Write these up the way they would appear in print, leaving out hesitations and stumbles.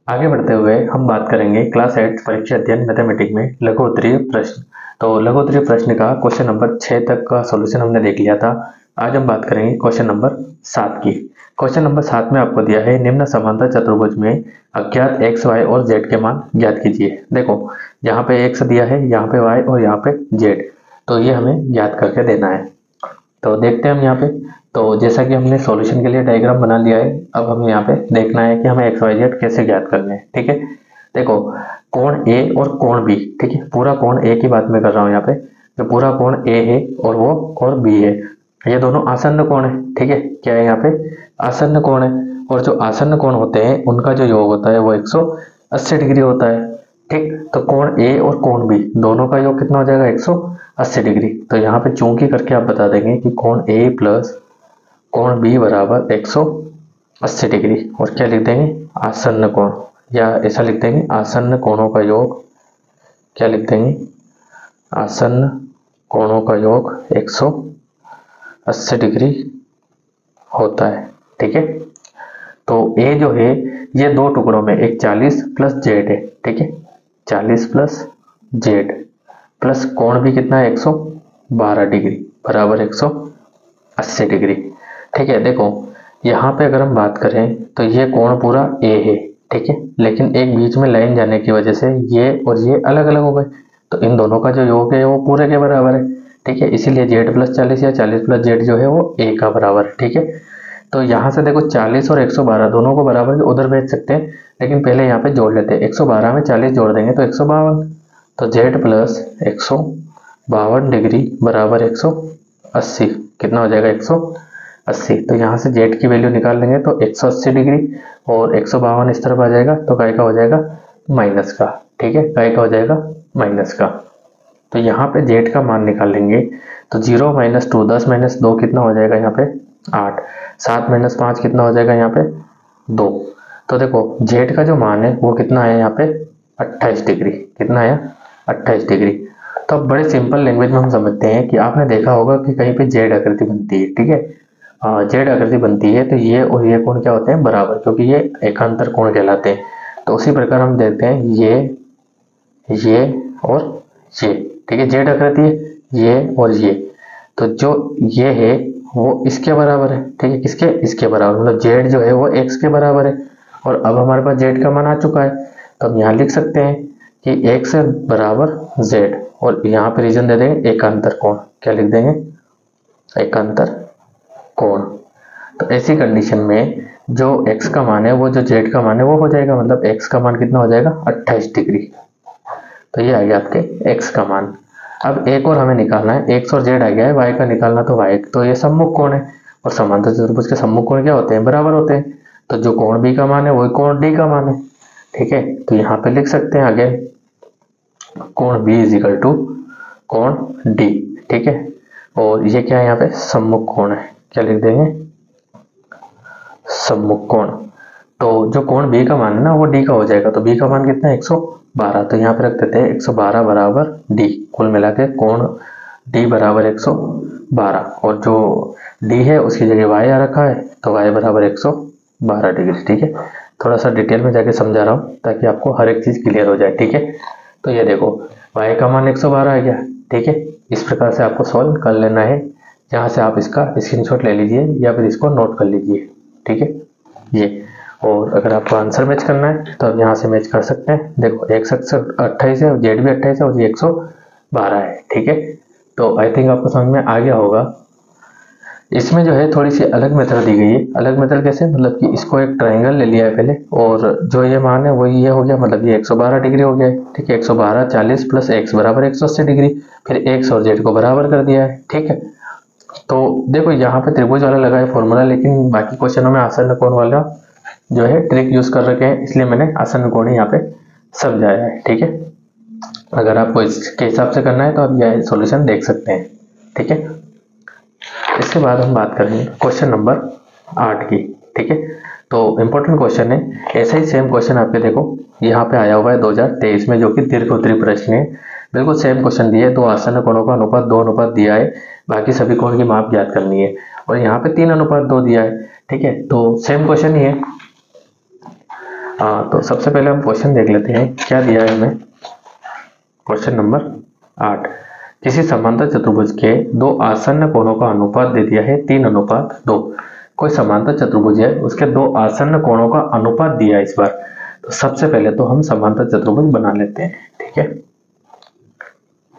आगे बढ़ते हुए हम बात करेंगे क्लास 8 परीक्षा अध्ययन मैथमेटिक्स में लघु उत्तरीय प्रश्न। तो लघु उत्तरीय प्रश्न का क्वेश्चन नंबर 6 तक का सॉल्यूशन हमने देख लिया था। आज हम बात करेंगे क्वेश्चन नंबर 7 की। क्वेश्चन नंबर 7 में आपको दिया है निम्न समांतर चतुर्भुज में अज्ञात x, y और z के मान ज्ञात कीजिए। देखो यहाँ पे x दिया है, यहाँ पे y और यहाँ पे z, तो ये हमें ज्ञात करके देना है। तो देखते हैं हम यहाँ पे। तो जैसा कि हमने सॉल्यूशन के लिए डायग्राम बना लिया है, अब हमें यहाँ पे देखना है कि हमें एक्स वाई जेड कैसे ज्ञात करने हैं। ठीक है, देखो कोण ए और कोण बी, ठीक है, पूरा कोण ए की बात मैं कर रहा हूँ यहाँ पे। जो पूरा कोण ए है और वो और बी है, ये दोनों आसन्न कोण है। ठीक है, क्या है यहाँ पे आसन्न कोण है, और जो आसन्न कोण होते हैं उनका जो योग होता है वो 180 डिग्री होता है। ठीक, तो कोण ए और कोण बी दोनों का योग कितना हो जाएगा 180 डिग्री। तो यहाँ पे चूंकि करके आप बता देंगे कि कोण ए प्लस कोण बी बराबर 180 डिग्री, और क्या लिख देंगे आसन्न कोण, या ऐसा लिख देंगे आसन्न कोणों का योग, क्या लिख देंगे आसन्न कोणों का योग 180 डिग्री होता है। ठीक है, तो ए जो है ये दो टुकड़ों में, एक 40 प्लस जेड है। ठीक है, 40 प्लस जेड प्लस कोण भी कितना है 112 डिग्री बराबर 180 डिग्री। ठीक है, देखो यहाँ पे अगर हम बात करें तो ये कोण पूरा ए है। ठीक है, लेकिन एक बीच में लाइन जाने की वजह से ये और ये अलग अलग हो गए, तो इन दोनों का जो योग है वो पूरे के बराबर है। ठीक है, इसीलिए जेड प्लस 40 या 40 प्लस जेड जो है वो ए का बराबर है। ठीक है, तो यहाँ से देखो 40 और 112 दोनों को बराबर के उधर भेज सकते हैं, लेकिन पहले यहाँ पे जोड़ लेते हैं। 112 में 40 जोड़ देंगे तो 152, तो जेड प्लस 152 डिग्री बराबर 180, कितना हो जाएगा 180। तो यहाँ से जेड की वैल्यू निकाल लेंगे तो 180 डिग्री और 152 इस तरफ आ जाएगा, तो काय का हो जाएगा माइनस का। ठीक है, काय का हो जाएगा माइनस का। तो यहाँ पे जेड का मान निकाल लेंगे तो 0 - 2, 10 - 2 कितना हो जाएगा यहाँ पे 8, 7 - 5 कितना हो जाएगा यहाँ पे 2। तो देखो जेड का जो मान है वो कितना है यहाँ पे 28 डिग्री, कितना है 28 डिग्री। तो अब बड़े सिंपल लैंग्वेज में हम समझते हैं कि आपने देखा होगा कि कहीं पे जेड आकृति बनती है। ठीक है, जेड आकृति बनती है तो ये और ये कोण क्या होते हैं बराबर, क्योंकि ये एकांतर कोण कहलाते हैं। तो उसी प्रकार हम देखते हैं ये और ये। ठीक है, जेड आकृति है ये और ये, तो जो ये है वो इसके बराबर है। ठीक है, किसके इसके बराबर, मतलब जेड जो है वो एक्स के बराबर है। और अब हमारे पास जेड का मान आ चुका है, तो हम यहाँ लिख सकते हैं कि एक्स बराबर जेड, और यहाँ पे रीजन दे देंगे एकांतर कोण, क्या लिख देंगे एकांतर कोण। तो ऐसी कंडीशन में जो x का मान है वो जो z का मान है वो हो जाएगा, मतलब x का मान कितना हो जाएगा 28 डिग्री। तो ये आ गया आपके x का मान। अब एक और हमें निकालना है, x और z आ गया है, y का निकालना तो y, तो ये सम्मुख कोण है, और समांतर चतुर्भुज के सम्मुख कोण क्या होते हैं बराबर होते हैं। तो जो कोण b का मान है वही कोण d का मान है। ठीक है, तो यहाँ पे लिख सकते हैं आगे कोण b = कोण d। ठीक है, और ये क्या है यहाँ पे सम्मुख कोण है, क्या लिख देंगे सम्मुख कोण। तो जो कोण b का मान है ना वो d का हो जाएगा, तो b का मान कितना है 112, तो यहाँ पे रख देते हैं 112 बराबर d। कुल मिला के कोण d बराबर 112, और जो d है उसकी जगह y आ रखा है, तो y बराबर 112 डिग्री। ठीक है, थोड़ा सा डिटेल में जाके समझा रहा हूँ ताकि आपको हर एक चीज़ क्लियर हो जाए। ठीक है, तो ये देखो y का मान 112 आ गया। ठीक है, इस प्रकार से आपको सॉल्व कर लेना है। यहाँ से आप इसका स्क्रीनशॉट ले लीजिए या फिर इसको नोट कर लीजिए। ठीक है, ये, और अगर आपको आंसर मैच करना है तो आप यहाँ से मैच कर सकते हैं। देखो x अक्ष 28 है, जेड भी 28 है, और ये 112 है। ठीक है, तो आई थिंक आपको समझ में आ गया होगा। इसमें जो है थोड़ी सी अलग मेथड दी गई है। अलग मेथड कैसे, मतलब कि इसको एक ट्राइंगल ले लिया है पहले, और जो ये मान है वही ये हो गया, मतलब ये 112 डिग्री हो गया है। ठीक है, 112 40 प्लस x बराबर 180 डिग्री, फिर x और z को बराबर कर दिया है। ठीक है, तो देखो यहाँ पे त्रिभुज वाला लगा है फॉर्मूला, लेकिन बाकी क्वेश्चनों में आसन्न कोण वाला जो है ट्रिक यूज कर रखे हैं, इसलिए मैंने आसन्न कोण यहाँ पे समझाया है। ठीक है, अगर आपको इसके हिसाब से करना है तो आप यह सॉल्यूशन देख सकते हैं। ठीक है, इसके बाद हम बात करेंगे क्वेश्चन नंबर 8 की। ठीक है, तो इम्पोर्टेंट क्वेश्चन है, ऐसा ही सेम क्वेश्चन आपके देखो यहाँ पे आया हुआ है 2023 में, जो कि दीर्घ उत्तरीय प्रश्न है। बिल्कुल सेम क्वेश्चन दिया है, दो आसन्न कोणों का अनुपात 2 अनुपात दिया है, बाकी सभी कोण की माप ज्ञात करनी है, और यहाँ पे 3 अनुपात 2 दिया है। ठीक है, तो सेम क्वेश्चन ही है। तो सबसे पहले हम क्वेश्चन देख लेते हैं क्या दिया है हमें। क्वेश्चन नंबर 8, किसी समांतर चतुर्भुज के दो आसन्न कोणों का अनुपात दे दिया है 3:2। कोई समांतर चतुर्भुज है, उसके दो आसन्न कोणों का अनुपात दिया है इस बार। तो सबसे पहले तो हम समांतर चतुर्भुज बना लेते हैं, ठीक है।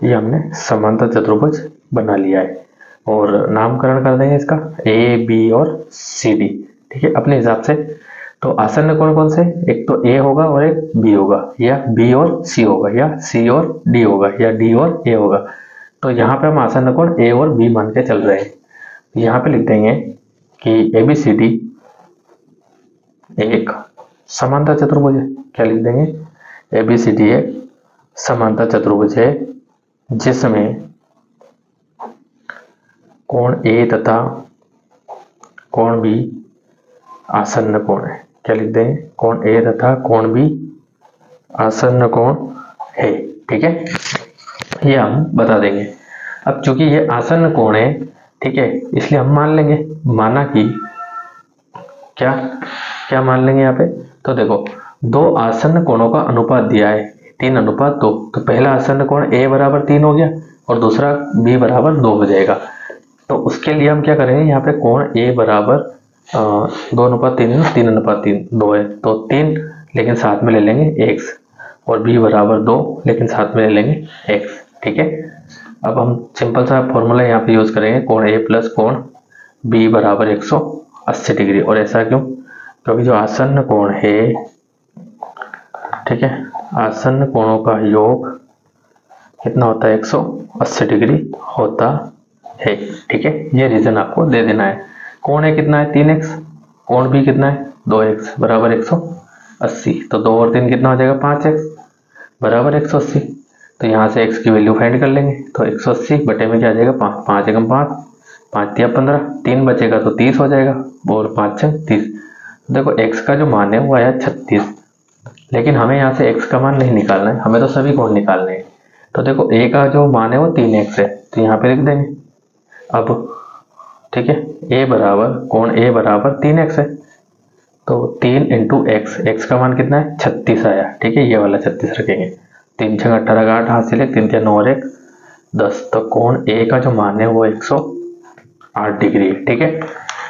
ये हमने समांतर चतुर्भुज बना लिया है और नामकरण कर देंगे इसका ए, बी और सी, डी, ठीक है, अपने हिसाब से। तो आसन्न कोण कौन से, एक तो ए होगा और एक बी होगा, या बी और सी होगा, या सी और डी होगा, या डी और ए होगा। तो यहाँ पे हम आसन्न कोण ए और बी मान के चल रहे हैं। यहाँ पे लिख देंगे कि ए बी सी डी एक समांतर चतुर्भुज है। क्या लिख देंगे, ए बी सी डी एक समांतर चतुर्भुज है जिसमें कोण ए तथा कोण बी आसन्न कोण है। क्या लिख देंगे, कोण ए तथा कोण बी आसन्न कोण है, ठीक है, ये हम बता देंगे। अब चूंकि ये आसन्न कोण है, ठीक है, इसलिए हम मान लेंगे, माना कि क्या क्या मान लेंगे यहाँ पे। तो देखो, दो आसन्न कोणों का अनुपात दिया है 3:2। तो पहला आसन्न कोण ए बराबर 3 हो गया और दूसरा बी बराबर 2 हो जाएगा। तो उसके लिए हम क्या करेंगे, यहाँ पे कोण ए बराबर 2:3 है, 3:3 2 है, तो 3 लेकिन साथ में ले लेंगे x, और b बराबर 2 लेकिन साथ में ले लेंगे x, ठीक है। अब हम सिंपल सा फॉर्मूला यहाँ पे यूज करेंगे, कोण a प्लस कोण b बराबर 180 डिग्री। और ऐसा क्यों, क्योंकि जो आसन्न कोण है, ठीक है, आसन्न कोणों का योग कितना होता है, 180 डिग्री होता है, ठीक है। ये रीजन आपको दे देना है। कोण ए कितना है 3x, कोण बी कितना है 2x बराबर 180। तो 2 और 3 कितना हो जाएगा 5x बराबर 180। तो यहाँ से x की वैल्यू फाइंड कर लेंगे। तो 180 बटे में क्या आ जाएगा 5, 5 एकम 5, 5 तिया 15, 3 बचेगा तो 30 हो जाएगा, और 5 छः 30। देखो x का जो मान है वो आया 36, लेकिन हमें यहाँ से x का मान नहीं निकालना है, हमें तो सभी कोण निकालने हैं। तो देखो a का जो मान है वो 3x है, तो यहाँ पे लिख देंगे। अब ठीक है, a बराबर कोण a बराबर 3x है, तो 3 इंटू एक्स, एक्स का मान कितना है 36 आया, ठीक है, ये वाला 36 रखेंगे। 3 छः 18 का 8 हाथ से ले, 3 9 और 1 10। तो कोण a का जो मान है वो 108 डिग्री है, ठीक है।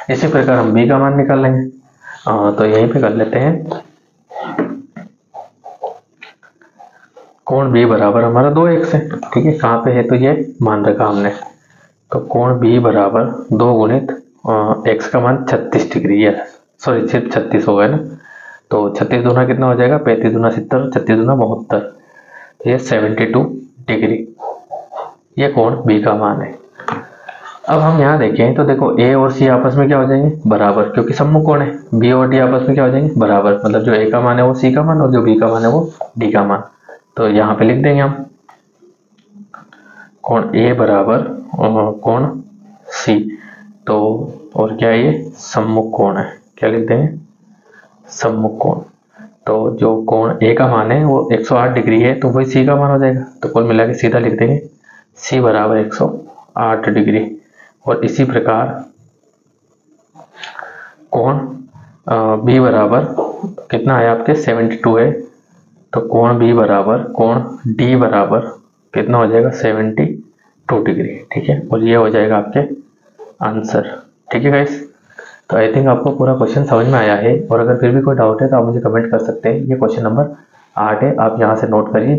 इसी प्रकार हम b का मान निकाल लेंगे। तो यहीं पे कर लेते हैं, कोण b बराबर हमारा 2x है, ठीक है। कहाँ पे है, तो ये मान रखा हमने। तो कोण b बराबर 2 गुणित x का मान 36 डिग्री है, सॉरी सिर्फ 36 होगा ना। तो 36 दूना कितना हो जाएगा 35 दूना 70, 36 दूना 72, तो ये 72 डिग्री, ये कोण b का मान है। अब हम यहाँ देखें तो देखो a और c आपस में क्या हो जाएंगे बराबर, क्योंकि सम्मुख कोण है। b और d आपस में क्या हो जाएंगे बराबर, मतलब जो a का मान है वो c का मान और जो b का मान है वो d का मान। तो यहाँ पे लिख देंगे हम कोण a बराबर कोण c, तो और क्या है ये सम्मुख कोण है। क्या लिख देंगे सम्मुख कोण। तो जो कोण a का मान है वो 108 डिग्री है, तो वही c का मान हो जाएगा। तो कुल मिला के सीधा लिख देंगे c बराबर 108 डिग्री। और इसी प्रकार कोण b बराबर कितना है आपके 72 है, तो कोण b बराबर कोण d बराबर कितना हो जाएगा 72 डिग्री, ठीक है। और ये हो जाएगा आपके आंसर, ठीक है गाइस। तो आई थिंक आपको पूरा क्वेश्चन समझ में आया है, और अगर फिर भी कोई डाउट है तो आप मुझे कमेंट कर सकते हैं। ये क्वेश्चन नंबर 8 है, आप यहाँ से नोट करिए,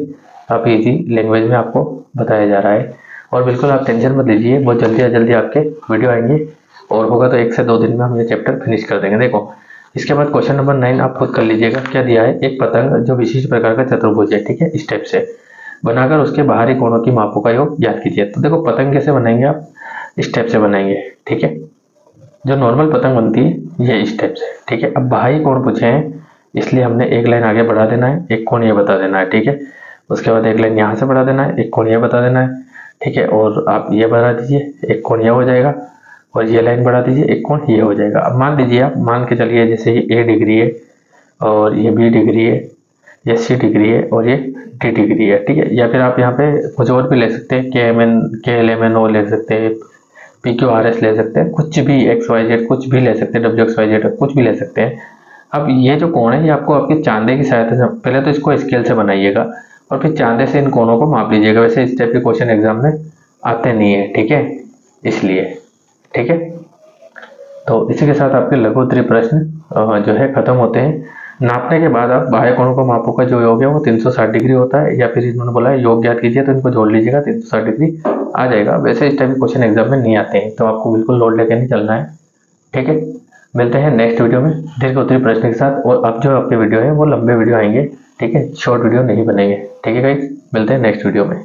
काफ़ी इजी लैंग्वेज में आपको बताया जा रहा है। और बिल्कुल आप टेंशन मत लीजिए, बहुत जल्दी आपके वीडियो आएंगे, और होगा तो 1 से 2 दिन में हम ये चैप्टर फिनिश कर देंगे। देखो इसके बाद क्वेश्चन नंबर 9 आप खुद कर लीजिएगा। क्या दिया है, एक पतंग जो विशिष्ट प्रकार का चतुर्भुज है, ठीक है, इस टाइप से बनाकर उसके बाहरी कोणों की मापों का योग ज्ञात कीजिए। तो देखो पतंग कैसे बनाएंगे आप, इस टाइप से बनाएंगे, ठीक है। जो नॉर्मल पतंग बनती है ये इस टाइप से, ठीक है। अब बाहरी कोण पूछे हैं, इसलिए हमने एक लाइन आगे बढ़ा देना है, एक कोण ये बता देना है, ठीक है। उसके बाद एक लाइन यहाँ से बढ़ा देना है, एक कोण ये बता देना है, ठीक है। और आप ये बढ़ा दीजिए, एक कोण ये हो जाएगा, और ये लाइन बढ़ा दीजिए, एक कोण ये हो जाएगा। अब मान लीजिए, आप मान के चलिए जैसे ये a डिग्री है, और ये b डिग्री है, ये c डिग्री है, और ये d डिग्री है, ठीक है। या फिर आप यहाँ पे कुछ और भी ले सकते हैं, KLMNO ले सकते हैं, PQRS ले सकते हैं, कुछ भी XYZ कुछ भी ले सकते हैं, WXYZ कुछ भी ले सकते हैं। अब ये जो कोण है ये आपको आपके चांदे की सहायता से, पहले तो इसको स्केल से बनाइएगा और फिर चांदे से इन कोणों को माप लीजिएगा। वैसे इस टाइप के क्वेश्चन एग्जाम में आते नहीं है, ठीक है, इसलिए, ठीक है। तो इसी के साथ आपके लघु उत्तरीय प्रश्न जो है खत्म होते हैं। नापने के बाद आप बाह्य कोणों को मापोगे, जो योग है वो 360 डिग्री होता है, या फिर इन्होंने बोला है योग ज्ञात कीजिए, तो इनको जोड़ लीजिएगा, 360 डिग्री आ जाएगा। वैसे इस टाइप के क्वेश्चन एग्जाम में नहीं आते हैं, तो आपको बिल्कुल लोड लेकर नहीं चलना है, ठीक है। मिलते हैं नेक्स्ट वीडियो में दीर्घ उत्तरीय प्रश्न के साथ। और अब जो आपके वीडियो है वो लंबे वीडियो आएंगे, ठीक है, शॉर्ट वीडियो नहीं बनेंगे, ठीक है गाइस। मिलते हैं नेक्स्ट वीडियो में।